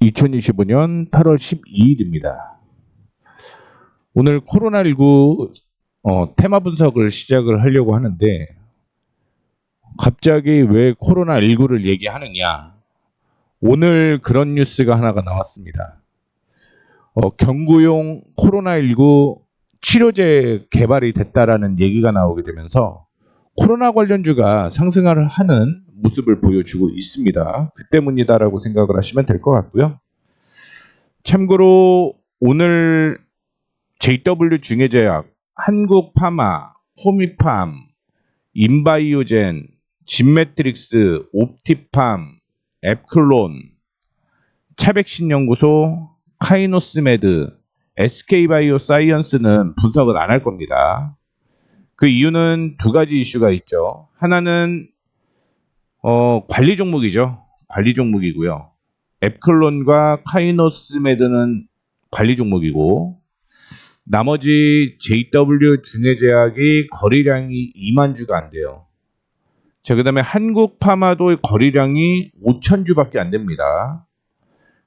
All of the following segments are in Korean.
2025년 8월 12일입니다. 오늘 코로나19 테마 분석을 시작을 하려고 하는데, 갑자기 왜 코로나19를 얘기하느냐? 오늘 그런 뉴스가 하나가 나왔습니다. 경구용 코로나19 치료제 개발이 됐다라는 얘기가 나오게 되면서 코로나 관련주가 상승을 하는 모습을 보여주고 있습니다. 그 때문이다라고 생각을 하시면 될 것 같고요. 참고로 오늘 JW 중해제약, 한국파마, 호미팜, 인바이오젠, 진매트릭스, 옵티팜, 앱클론, 차백신연구소, 카이노스메드, SK바이오사이언스는 분석을 안 할 겁니다. 그 이유는 두 가지 이슈가 있죠. 하나는 관리 종목이죠. 관리 종목이고요. 앱클론과 카이노스메드는 관리 종목이고, 나머지 JW 중해제약이 거래량이 2만 주가 안 돼요. 자, 그 다음에 한국파마도 거래량이 5천 주밖에 안 됩니다.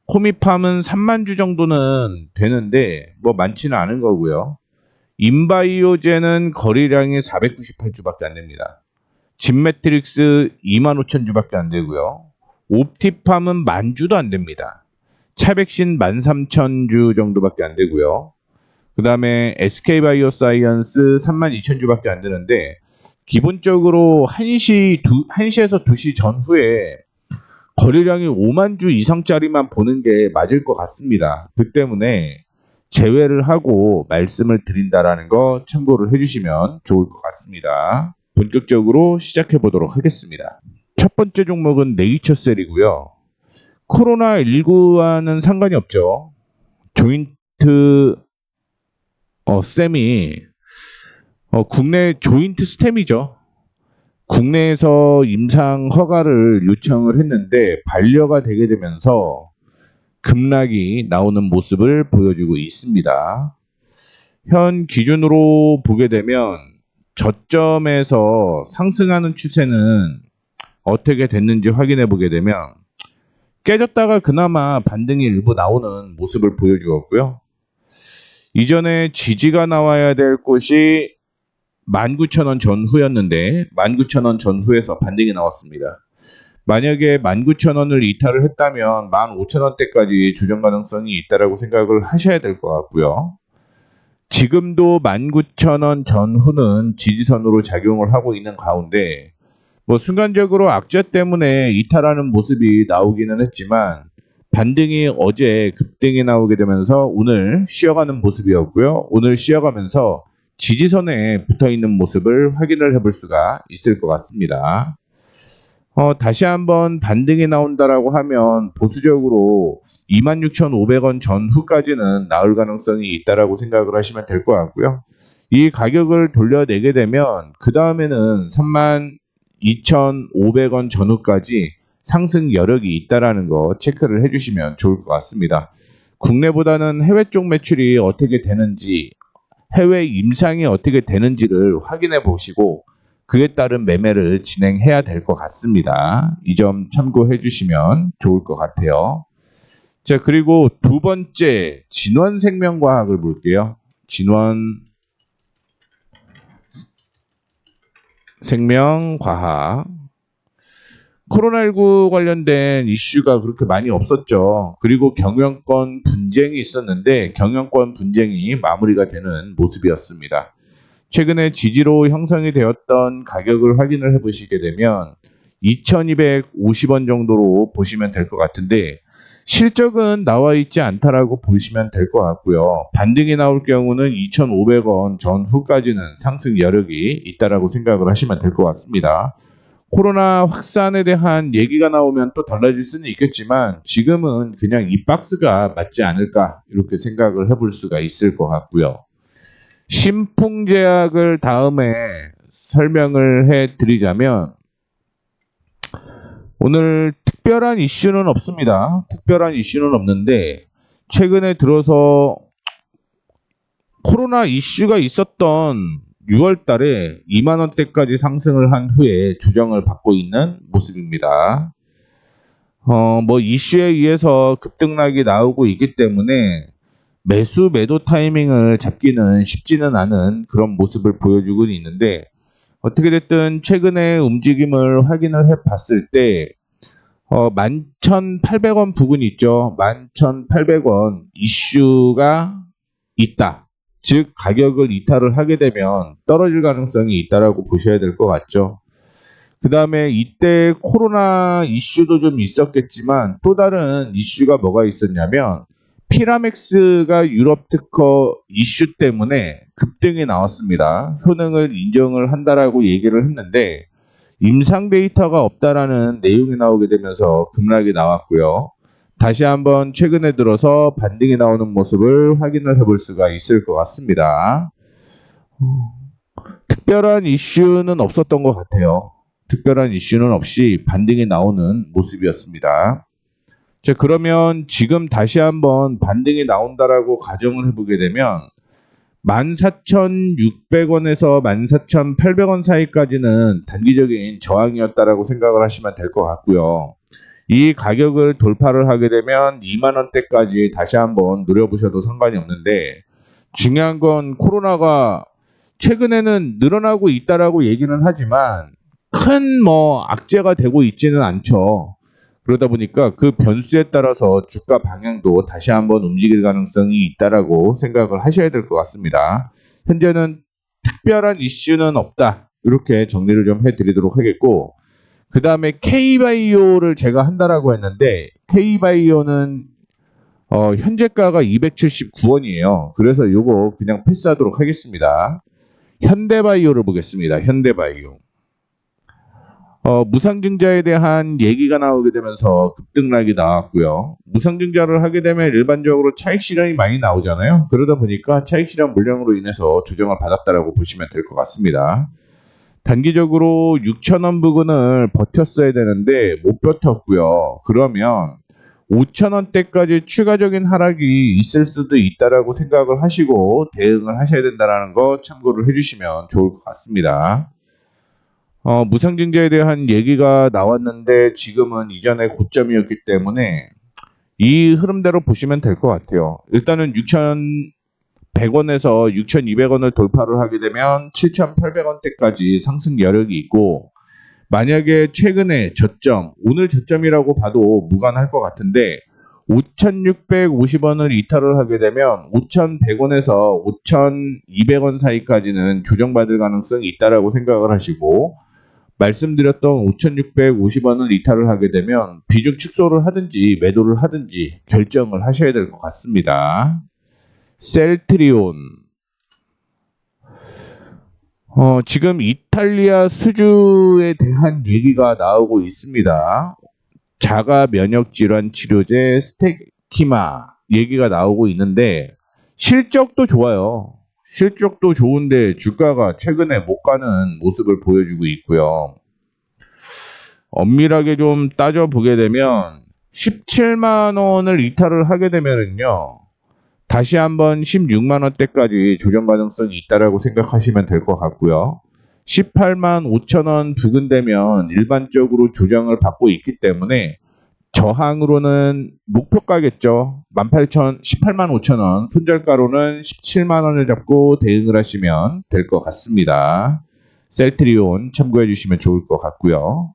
코미팜은 3만 주 정도는 되는데 뭐 많지는 않은 거고요. 인바이오젠은 거래량이 498주밖에 안 됩니다. 진매트릭스 2만 5천 주밖에 안 되고요. 옵티팜은 10,000주도 안 됩니다. 차백신 13,000주 정도밖에 안 되고요. 그 다음에 SK바이오사이언스 32,000주밖에 안 되는데, 기본적으로 1시에서 2시 전후에 거래량이 5만 주 이상짜리만 보는 게 맞을 것 같습니다. 그 때문에 제외를 하고 말씀을 드린다라는 거 참고를 해주시면 좋을 것 같습니다. 본격적으로 시작해 보도록 하겠습니다. 첫 번째 종목은 네이처셀이고요. 코로나19와는 상관이 없죠. 조인트 쌤이 국내 조인트 스템이죠. 국내에서 임상 허가를 요청을 했는데 반려가 되게 되면서 급락이 나오는 모습을 보여주고 있습니다. 현 기준으로 보게 되면 저점에서 상승하는 추세는 어떻게 됐는지 확인해 보게 되면 깨졌다가 그나마 반등이 일부 나오는 모습을 보여주었고요. 이전에 지지가 나와야 될 곳이 19,000원 전후였는데 19,000원 전후에서 반등이 나왔습니다. 만약에 19,000원을 이탈을 했다면 15,000원대까지 조정 가능성이 있다라고 생각을 하셔야 될 것 같고요. 지금도 19,000원 전후는 지지선으로 작용을 하고 있는 가운데, 순간적으로 악재 때문에 이탈하는 모습이 나오기는 했지만 반등이 어제 급등이 나오게 되면서 오늘 쉬어가는 모습이었고요. 오늘 쉬어가면서 지지선에 붙어있는 모습을 확인을 해볼 수가 있을 것 같습니다. 다시 한번 반등이 나온다라고 하면 보수적으로 26,500원 전후까지는 나올 가능성이 있다라고 생각을 하시면 될 것 같고요. 이 가격을 돌려내게 되면 그 다음에는 32,500원 전후까지 상승 여력이 있다라는 거 체크를 해주시면 좋을 것 같습니다. 국내보다는 해외 쪽 매출이 어떻게 되는지, 해외 임상이 어떻게 되는지를 확인해 보시고 그에 따른 매매를 진행해야 될 것 같습니다. 이 점 참고해 주시면 좋을 것 같아요. 자, 그리고 두 번째 진원생명과학을 볼게요. 진원생명과학. 코로나19 관련된 이슈가 그렇게 많이 없었죠. 그리고 경영권 분쟁이 있었는데 경영권 분쟁이 마무리가 되는 모습이었습니다. 최근에 지지로 형성이 되었던 가격을 확인을 해보시게 되면 2,250원 정도로 보시면 될 것 같은데, 실적은 나와 있지 않다라고 보시면 될 것 같고요. 반등이 나올 경우는 2,500원 전후까지는 상승 여력이 있다라고 생각을 하시면 될 것 같습니다. 코로나 확산에 대한 얘기가 나오면 또 달라질 수는 있겠지만 지금은 그냥 이 박스가 맞지 않을까 이렇게 생각을 해볼 수가 있을 것 같고요. 신풍제약을 다음에 설명을 해드리자면, 오늘 특별한 이슈는 없습니다. 특별한 이슈는 없는데 최근에 들어서 코로나 이슈가 있었던 6월 달에 2만원대까지 상승을 한 후에 조정을 받고 있는 모습입니다. 뭐 이슈에 의해서 급등락이 나오고 있기 때문에 매도 타이밍을 잡기는 쉽지는 않은 그런 모습을 보여주고 있는데, 어떻게 됐든 최근에 움직임을 확인을 해 봤을 때 11,800원 부근 있죠. 11,800원 이슈가 있다. 즉 가격을 이탈을 하게 되면 떨어질 가능성이 있다라고 보셔야 될 것 같죠. 그 다음에 이때 코로나 이슈도 좀 있었겠지만 또 다른 이슈가 뭐가 있었냐면 피라맥스가 유럽 특허 이슈 때문에 급등이 나왔습니다. 효능을 인정을 한다라고 얘기를 했는데 임상 데이터가 없다라는 내용이 나오게 되면서 급락이 나왔고요. 다시 한번 최근에 들어서 반등이 나오는 모습을 확인을 해볼 수가 있을 것 같습니다. 특별한 이슈는 없었던 것 같아요. 특별한 이슈는 없이 반등이 나오는 모습이었습니다. 자, 그러면 지금 다시 한번 반등이 나온다라고 가정을 해보게 되면 14,600원에서 14,800원 사이까지는 단기적인 저항이었다라고 생각을 하시면 될 것 같고요. 이 가격을 돌파를 하게 되면 2만 원대까지 다시 한번 노려보셔도 상관이 없는데, 중요한 건 코로나가 최근에는 늘어나고 있다라고 얘기는 하지만 큰 악재가 되고 있지는 않죠. 그러다 보니까 그 변수에 따라서 주가 방향도 다시 한번 움직일 가능성이 있다라고 생각을 하셔야 될 것 같습니다. 현재는 특별한 이슈는 없다. 이렇게 정리를 좀 해드리도록 하겠고, 그 다음에 K바이오를 제가 한다라고 했는데 K바이오는 현재가가 279원이에요. 그래서 이거 그냥 패스하도록 하겠습니다. 현대바이오를 보겠습니다. 현대바이오. 무상증자에 대한 얘기가 나오게 되면서 급등락이 나왔고요. 무상증자를 하게 되면 일반적으로 차익 실현이 많이 나오잖아요. 그러다 보니까 차익 실현 물량으로 인해서 조정을 받았다라고 보시면 될 것 같습니다. 단기적으로 6,000원 부근을 버텼어야 되는데 못 버텼고요. 그러면 5,000원대까지 추가적인 하락이 있을 수도 있다라고 생각을 하시고 대응을 하셔야 된다는 거 참고를 해주시면 좋을 것 같습니다. 무상증자에 대한 얘기가 나왔는데 지금은 이전의 고점이었기 때문에 이 흐름대로 보시면 될 것 같아요. 일단은 6,100원에서 6,200원을 돌파를 하게 되면 7,800원대까지 상승 여력이 있고, 만약에 최근에 저점, 오늘 저점이라고 봐도 무관할 것 같은데 5,650원을 이탈을 하게 되면 5,100원에서 5,200원 사이까지는 조정받을 가능성이 있다라고 생각을 하시고, 말씀드렸던 5,650원을 이탈을 하게 되면 비중 축소를 하든지 매도를 하든지 결정을 하셔야 될 것 같습니다. 셀트리온. 지금 이탈리아 수주에 대한 얘기가 나오고 있습니다. 자가 면역 질환 치료제 스테키마 얘기가 나오고 있는데 실적도 좋아요. 실적도 좋은데 주가가 최근에 못 가는 모습을 보여주고 있고요. 엄밀하게 좀 따져보게 되면 17만 원을 이탈을 하게 되면은요, 다시 한번 16만 원대까지 조정 가능성이 있다라고 생각하시면 될 것 같고요. 18만 5천 원 부근 되면 일반적으로 조정을 받고 있기 때문에 저항으로는 목표가겠죠. 18만 5천 원, 손절가로는 17만 원을 잡고 대응을 하시면 될 것 같습니다. 셀트리온 참고해 주시면 좋을 것 같고요.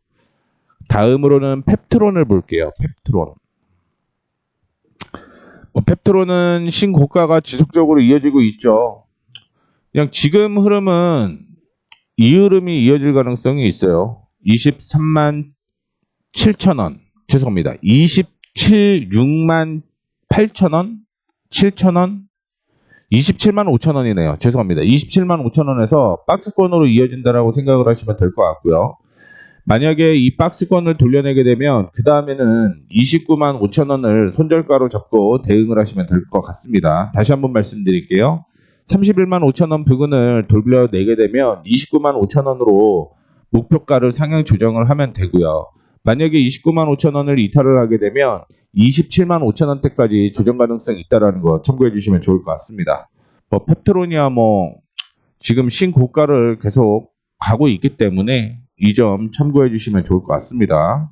다음으로는 펩트론을 볼게요. 펩트론. 펩트론은 신고가가 지속적으로 이어지고 있죠. 그냥 지금 흐름은 이 흐름이 이어질 가능성이 있어요. 23만 7천 원. 죄송합니다. 26만 8천 원? 7천 원? 27만 5천 원이네요. 죄송합니다. 27만 5천 원에서 박스권으로 이어진다라고 생각을 하시면 될 것 같고요. 만약에 이 박스권을 돌려내게 되면 그 다음에는 29만 5천 원을 손절가로 잡고 대응을 하시면 될 것 같습니다. 다시 한번 말씀드릴게요. 31만 5천 원 부근을 돌려내게 되면 29만 5천 원으로 목표가를 상향 조정을 하면 되고요. 만약에 29만 5천 원을 이탈을 하게 되면 27만 5천 원대까지 조정 가능성이 있다는 거 참고해 주시면 좋을 것 같습니다. 펩트론이야 지금 신고가를 계속 가고 있기 때문에 이 점 참고해 주시면 좋을 것 같습니다.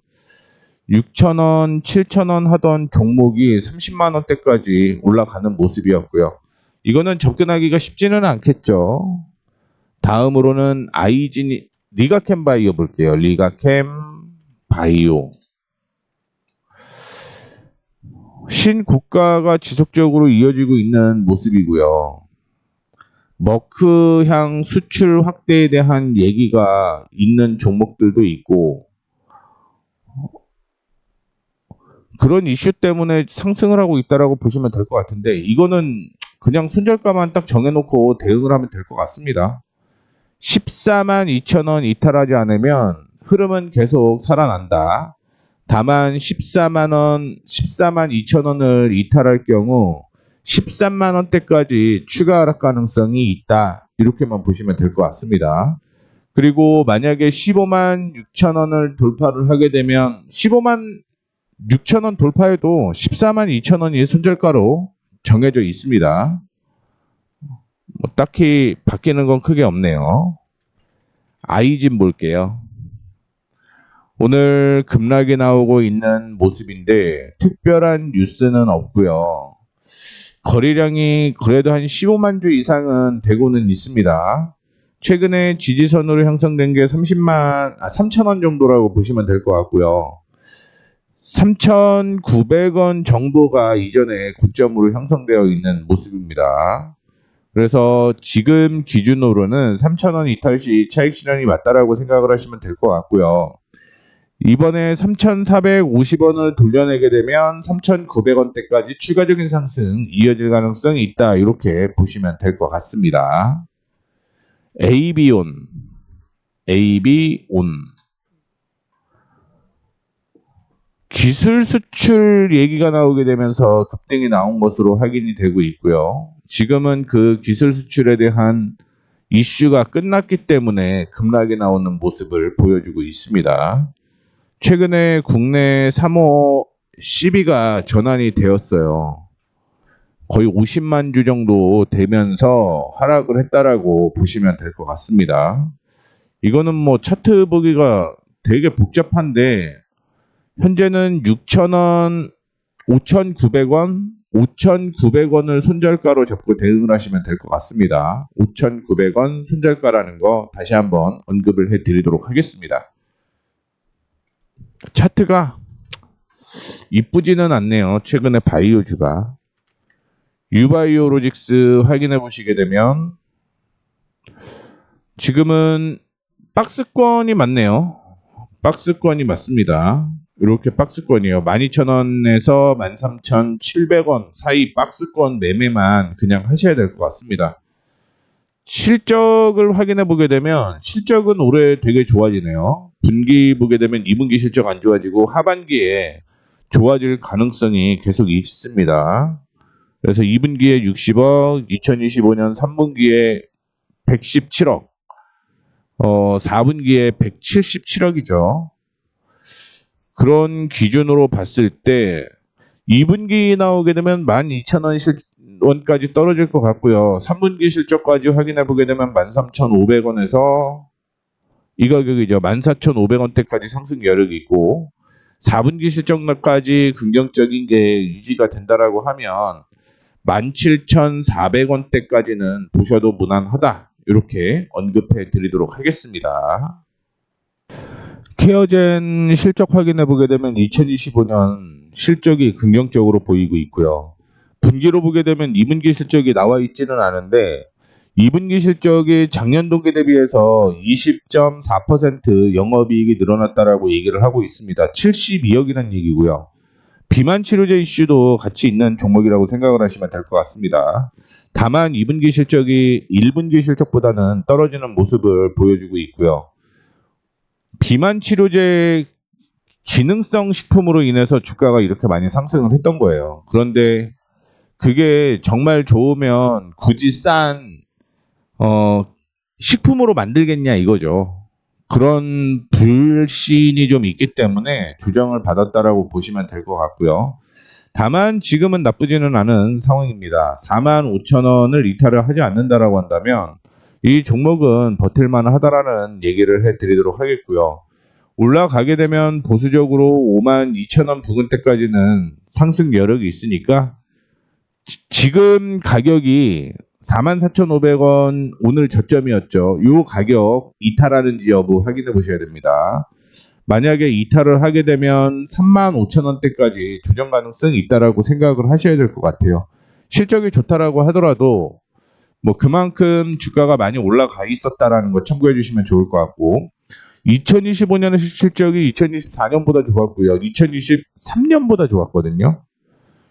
6,000원, 7,000원 하던 종목이 30만 원대까지 올라가는 모습이었고요. 이거는 접근하기가 쉽지는 않겠죠. 다음으로는 아이진 리가캠 바이오 볼게요. 리가캠 바이오. 신고가가 지속적으로 이어지고 있는 모습이고요. 머크향 수출 확대에 대한 얘기가 있는 종목들도 있고, 그런 이슈 때문에 상승을 하고 있다라고 보시면 될 것 같은데, 이거는 그냥 손절가만 딱 정해놓고 대응을 하면 될 것 같습니다. 14만 2천 원 이탈하지 않으면 흐름은 계속 살아난다. 다만 14만 2천 원을 이탈할 경우 13만 원대까지 추가 하락 가능성이 있다. 이렇게만 보시면 될 것 같습니다. 그리고 만약에 15만 6천 원을 돌파를 하게 되면 15만 6천 원 돌파해도 14만 2천 원이 손절가로 정해져 있습니다. 뭐 딱히 바뀌는 건 크게 없네요. 아이진 볼게요. 오늘 급락이 나오고 있는 모습인데 특별한 뉴스는 없고요. 거래량이 그래도 한 15만 주 이상은 되고는 있습니다. 최근에 지지선으로 형성된 게 3,000원 정도라고 보시면 될 것 같고요. 3,900원 정도가 이전에 고점으로 형성되어 있는 모습입니다. 그래서 지금 기준으로는 3,000원 이탈 시 차익 실현이 맞다라고 생각을 하시면 될 것 같고요. 이번에 3,450원을 돌려내게 되면 3,900원대까지 추가적인 상승 이어질 가능성이 있다. 이렇게 보시면 될 것 같습니다. AB온 기술 수출 얘기가 나오게 되면서 급등이 나온 것으로 확인이 되고 있고요. 지금은 그 기술 수출에 대한 이슈가 끝났기 때문에 급락이 나오는 모습을 보여주고 있습니다. 최근에 국내 3호 CB가 전환이 되었어요. 거의 50만 주 정도 되면서 하락을 했다라고 보시면 될 것 같습니다. 이거는 뭐 차트 보기가 되게 복잡한데 현재는 6,000원, 5,900원, 5,900원을 손절가로 잡고 대응을 하시면 될 것 같습니다. 5,900원 손절가라는 거 다시 한번 언급을 해드리도록 하겠습니다. 차트가 이쁘지는 않네요. 최근에 바이오주가. 유바이오로직스 확인해 보시게 되면 지금은 박스권이 맞네요. 박스권이 맞습니다. 이렇게 박스권이요. 12,000원에서 13,700원 사이 박스권 매매만 그냥 하셔야 될 것 같습니다. 실적을 확인해 보게 되면 실적은 올해 되게 좋아지네요. 분기 보게 되면 2분기 실적 안 좋아지고 하반기에 좋아질 가능성이 계속 있습니다. 그래서 2분기에 60억, 2025년 3분기에 117억, 4분기에 177억이죠. 그런 기준으로 봤을 때 2분기 나오게 되면 12,000원까지 떨어질 것 같고요. 3분기 실적까지 확인해 보게 되면 13,500원에서 이 가격이죠. 14,500원대까지 상승 여력이 있고 4분기 실적까지 긍정적인 게 유지가 된다라고 하면 17,400원대까지는 보셔도 무난하다. 이렇게 언급해 드리도록 하겠습니다. 케어젠 실적 확인해 보게 되면 2025년 실적이 긍정적으로 보이고 있고요. 분기로 보게 되면 2분기 실적이 나와 있지는 않은데 2분기 실적이 작년 동기 대비해서 20.4% 영업이익이 늘어났다라고 얘기를 하고 있습니다. 72억이라는 얘기고요. 비만 치료제 이슈도 같이 있는 종목이라고 생각을 하시면 될 것 같습니다. 다만 2분기 실적이 1분기 실적보다는 떨어지는 모습을 보여주고 있고요. 비만 치료제 기능성 식품으로 인해서 주가가 이렇게 많이 상승을 했던 거예요. 그런데 그게 정말 좋으면 굳이 싼 식품으로 만들겠냐 이거죠. 그런 불신이 좀 있기 때문에 조정을 받았다라고 보시면 될 것 같고요. 다만 지금은 나쁘지는 않은 상황입니다. 45,000원을 이탈을 하지 않는다라고 한다면 이 종목은 버틸만 하다라는 얘기를 해드리도록 하겠고요. 올라가게 되면 보수적으로 52,000원 부근대까지는 상승 여력이 있으니까 지금 가격이 44,500원 오늘 저점이었죠. 이 가격 이탈하는지 여부 확인해 보셔야 됩니다. 만약에 이탈을 하게 되면 35,000원대까지 조정 가능성이 있다라고 생각을 하셔야 될 것 같아요. 실적이 좋다라고 하더라도 뭐 그만큼 주가가 많이 올라가 있었다라는 거 참고해 주시면 좋을 것 같고 2025년의 실적이 2024년보다 좋았고요. 2023년보다 좋았거든요.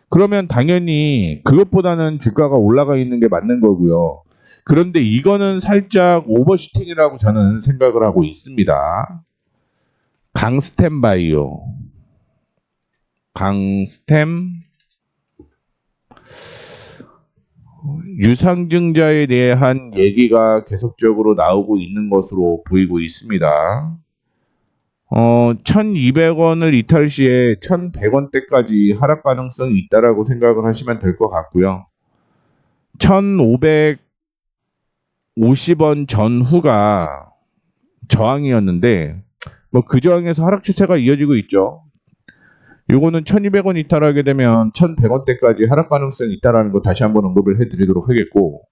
그러면 당연히 그것보다는 주가가 올라가 있는 게 맞는 거고요. 그런데 이거는 살짝 오버슈팅이라고 저는 생각을 하고 있습니다. 강스템 바이오. 강스템 유상증자에 대한 얘기가 계속적으로 나오고 있는 것으로 보이고 있습니다. 1200원을 이탈 시에 1100원대까지 하락 가능성이 있다라고 생각을 하시면 될 것 같고요. 1550원 전후가 저항이었는데 뭐 그 저항에서 하락 추세가 이어지고 있죠. 요거는 1200원 이탈하게 되면 1100원대까지 하락 가능성이 있다라는 거 다시 한번 언급을 해드리도록 하겠고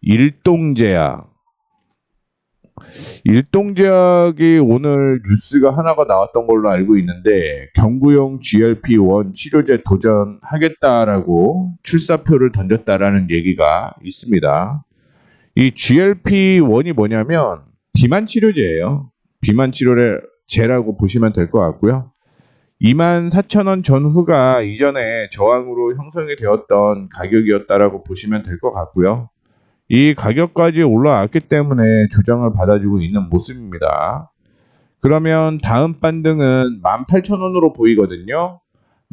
일동제약 일동제약이 오늘 뉴스가 하나가 나왔던 걸로 알고 있는데 경구용 GLP-1 치료제 도전하겠다라고 출사표를 던졌다라는 얘기가 있습니다. 이 GLP-1이 뭐냐면 비만 치료제예요. 비만 치료제라고 보시면 될 것 같고요. 24,000원 전후가 이전에 저항으로 형성이 되었던 가격이었다라고 보시면 될 것 같고요. 이 가격까지 올라왔기 때문에 조정을 받아주고 있는 모습입니다. 그러면 다음 반등은 18,000원으로 보이거든요.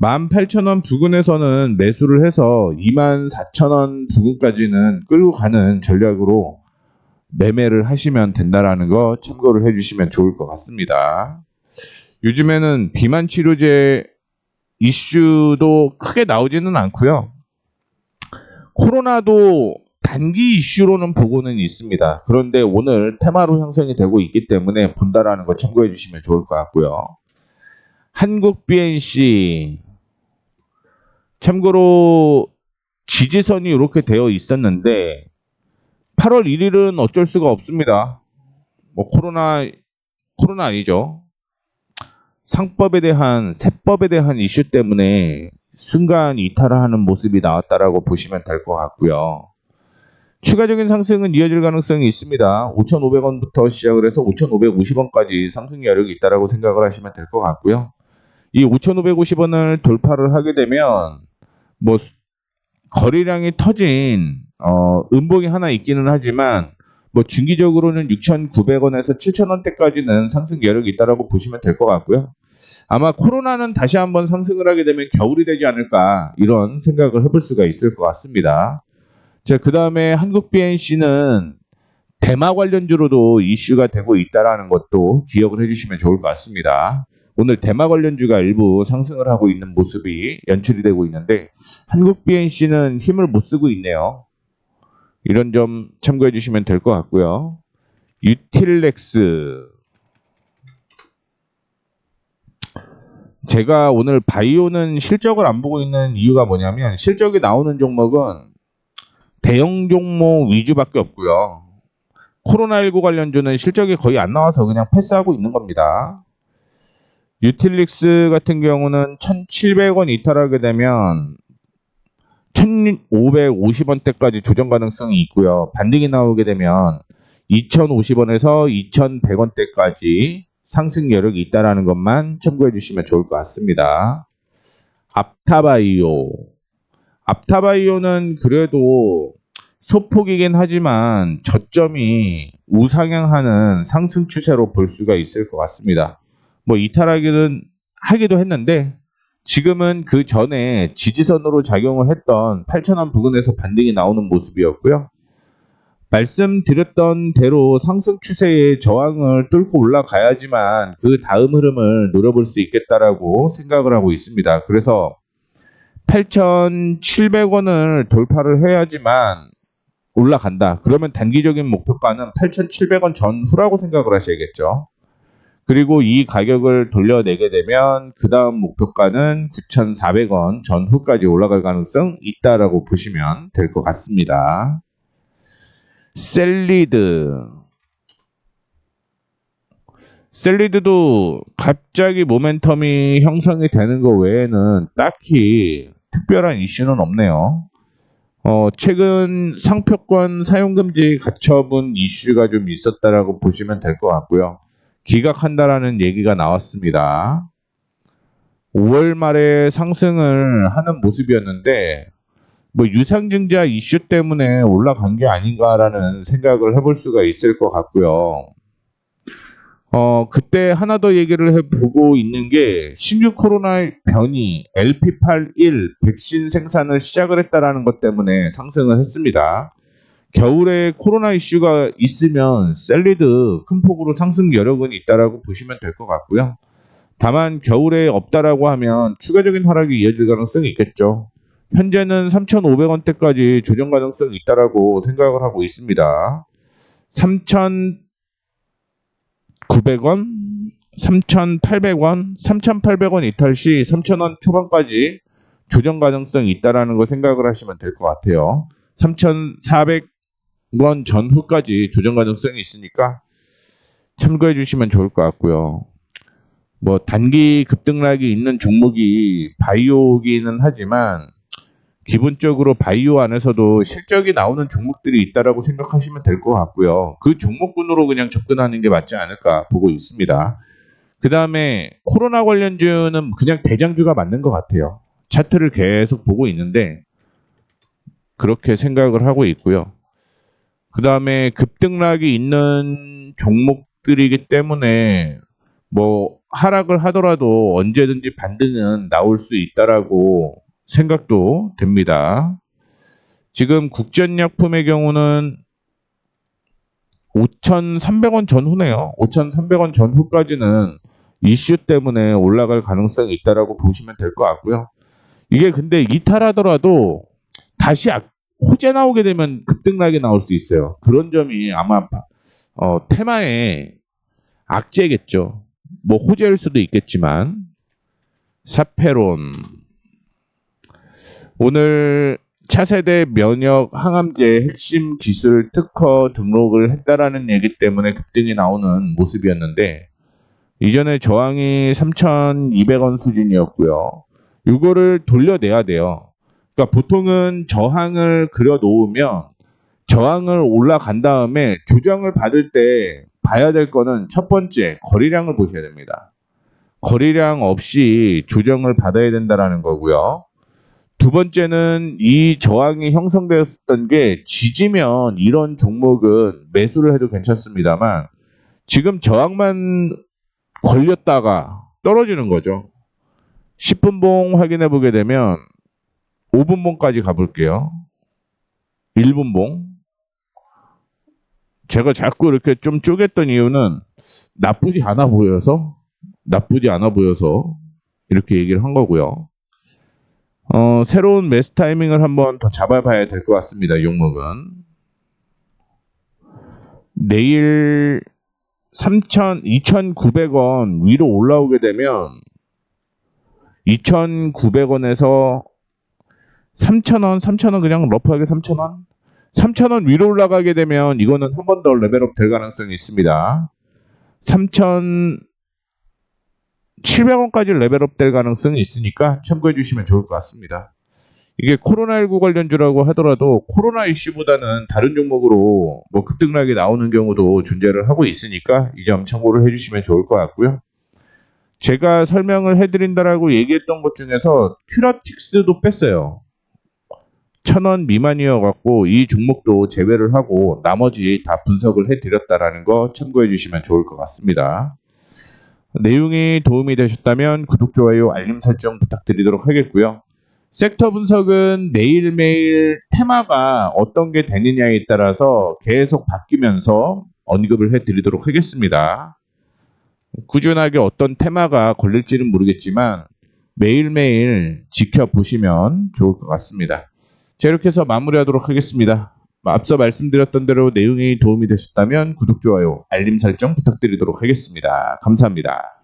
18,000원 부근에서는 매수를 해서 24,000원 부근까지는 끌고 가는 전략으로 매매를 하시면 된다라는 거 참고를 해주시면 좋을 것 같습니다. 요즘에는 비만 치료제 이슈도 크게 나오지는 않고요. 코로나도 단기 이슈로는 보고는 있습니다. 그런데 오늘 테마로 형성이 되고 있기 때문에 본다라는 거 참고해 주시면 좋을 것 같고요. 한국 BNC 참고로 지지선이 이렇게 되어 있었는데 8월 1일은 어쩔 수가 없습니다. 뭐 코로나 아니죠. 상법에 대한 세법에 대한 이슈 때문에 순간 이탈을 하는 모습이 나왔다라고 보시면 될 것 같고요. 추가적인 상승은 이어질 가능성이 있습니다. 5,500원부터 시작을 해서 5,550원까지 상승 여력이 있다라고 생각을 하시면 될 것 같고요. 이 5,550원을 돌파를 하게 되면 뭐 거래량이 터진 음봉이 하나 있기는 하지만 뭐 중기적으로는 6,900원에서 7,000원대까지는 상승 여력이 있다라고 보시면 될 것 같고요. 아마 코로나는 다시 한번 상승을 하게 되면 겨울이 되지 않을까 이런 생각을 해볼 수가 있을 것 같습니다. 자, 그 다음에 한국 BNC는 대마 관련주로도 이슈가 되고 있다라는 것도 기억을 해주시면 좋을 것 같습니다. 오늘 대마 관련주가 일부 상승을 하고 있는 모습이 연출이 되고 있는데 한국 BNC는 힘을 못 쓰고 있네요. 이런 점 참고해 주시면 될 것 같고요. 유틸렉스 제가 오늘 바이오는 실적을 안 보고 있는 이유가 뭐냐면 실적이 나오는 종목은 대형 종목 위주밖에 없고요. 코로나19 관련주는 실적이 거의 안 나와서 그냥 패스하고 있는 겁니다. 유틸릭스 같은 경우는 1,700원 이탈하게 되면 1,550원대까지 조정 가능성이 있고요. 반등이 나오게 되면 2,050원에서 2,100원대까지 상승 여력이 있다는 것만 참고해 주시면 좋을 것 같습니다. 앞타바이오는 그래도 소폭이긴 하지만 저점이 우상향하는 상승 추세로 볼 수가 있을 것 같습니다. 뭐 하기도 했는데 지금은 그 전에 지지선으로 작용을 했던 8,000원 부근에서 반등이 나오는 모습이었고요. 말씀드렸던 대로 상승 추세의 저항을 뚫고 올라가야지만 그 다음 흐름을 노려볼 수 있겠다라고 생각을 하고 있습니다. 그래서 8,700원을 돌파를 해야지만 올라간다. 그러면 단기적인 목표가는 8,700원 전후라고 생각을 하셔야겠죠. 그리고 이 가격을 돌려내게 되면 그 다음 목표가는 9,400원 전후까지 올라갈 가능성 있다라고 보시면 될 것 같습니다. 셀리드도 갑자기 모멘텀이 형성이 되는 것 외에는 딱히 특별한 이슈는 없네요. 최근 상표권 사용금지 가처분 이슈가 좀 있었다라고 보시면 될 것 같고요. 기각한다라는 얘기가 나왔습니다. 5월 말에 상승을 하는 모습이었는데 뭐 유상증자 이슈 때문에 올라간 게 아닌가라는 생각을 해볼 수가 있을 것 같고요. 그때 하나 더 얘기를 해보고 있는 게 신규 코로나 변이 LP81 백신 생산을 시작을 했다라는 것 때문에 상승을 했습니다. 겨울에 코로나 이슈가 있으면 셀리드 큰 폭으로 상승 여력은 있다라고 보시면 될 것 같고요. 다만 겨울에 없다라고 하면 추가적인 하락이 이어질 가능성이 있겠죠. 현재는 3,500원대까지 조정 가능성이 있다라고 생각을 하고 있습니다. 3,900원, 3,800원, 3,800원 이탈 시 3,000원 초반까지 조정 가능성이 있다라는 거 생각을 하시면 될 것 같아요. 3,400원 전후까지 조정 가능성이 있으니까 참고해 주시면 좋을 것 같고요. 뭐 단기 급등락이 있는 종목이 바이오기는 하지만 기본적으로 바이오 안에서도 실적이 나오는 종목들이 있다라고 생각하시면 될 것 같고요. 그 종목군으로 그냥 접근하는 게 맞지 않을까 보고 있습니다. 그 다음에 코로나 관련주는 그냥 대장주가 맞는 것 같아요. 차트를 계속 보고 있는데 그렇게 생각을 하고 있고요. 그 다음에 급등락이 있는 종목들이기 때문에 뭐 하락을 하더라도 언제든지 반등은 나올 수 있다라고 생각도 됩니다. 지금 국전약품의 경우는 5,300원 전후네요. 5,300원 전후까지는 이슈 때문에 올라갈 가능성이 있다라고 보시면 될 것 같고요. 이게 근데 이탈하더라도 다시 호재 나오게 되면 급등락이 나올 수 있어요. 그런 점이 아마 테마의 악재겠죠. 뭐 호재일 수도 있겠지만. 사페론 오늘 차세대 면역 항암제 핵심 기술 특허 등록을 했다라는 얘기 때문에 급등이 나오는 모습이었는데 이전에 저항이 3,200원 수준이었고요. 이거를 돌려내야 돼요. 그러니까 보통은 저항을 그려 놓으면 저항을 올라간 다음에 조정을 받을 때 봐야 될 거는 첫 번째 거래량을 보셔야 됩니다. 거래량 없이 조정을 받아야 된다라는 거고요. 두 번째는 이 저항이 형성되었던 게 지지면 이런 종목은 매수를 해도 괜찮습니다만 지금 저항만 걸렸다가 떨어지는 거죠. 10분봉 확인해 보게 되면 5분봉까지 가볼게요. 1분봉. 제가 자꾸 이렇게 좀 쪼갰던 이유는 나쁘지 않아 보여서 이렇게 얘기를 한 거고요. 새로운 매수 타이밍을 한번 더 잡아봐야 될 것 같습니다. 이 종목은 내일 2,900원 위로 올라오게 되면 2,900원에서 3,000원 그냥 러프하게 3,000원 위로 올라가게 되면 이거는 한 번 더 레벨업 될 가능성이 있습니다. 3,700원까지 레벨업 될 가능성이 있으니까 참고해 주시면 좋을 것 같습니다. 이게 코로나19 관련주라고 하더라도 코로나 이슈보다는 다른 종목으로 뭐 급등락이 나오는 경우도 존재를 하고 있으니까 이 점 참고를 해주시면 좋을 것 같고요. 제가 설명을 해드린다라고 얘기했던 것 중에서 큐라틱스도 뺐어요. 1,000원 미만이어갖고 이 종목도 제외를 하고 나머지 다 분석을 해드렸다라는 거 참고해 주시면 좋을 것 같습니다. 내용이 도움이 되셨다면 구독, 좋아요, 알림 설정 부탁드리도록 하겠고요. 섹터 분석은 매일매일 테마가 어떤 게 되느냐에 따라서 계속 바뀌면서 언급을 해드리도록 하겠습니다. 꾸준하게 어떤 테마가 걸릴지는 모르겠지만 매일매일 지켜보시면 좋을 것 같습니다. 자, 이렇게 해서 마무리하도록 하겠습니다. 앞서 말씀드렸던 대로 내용이 도움이 되셨다면 구독, 좋아요, 알림 설정 부탁드리도록 하겠습니다. 감사합니다.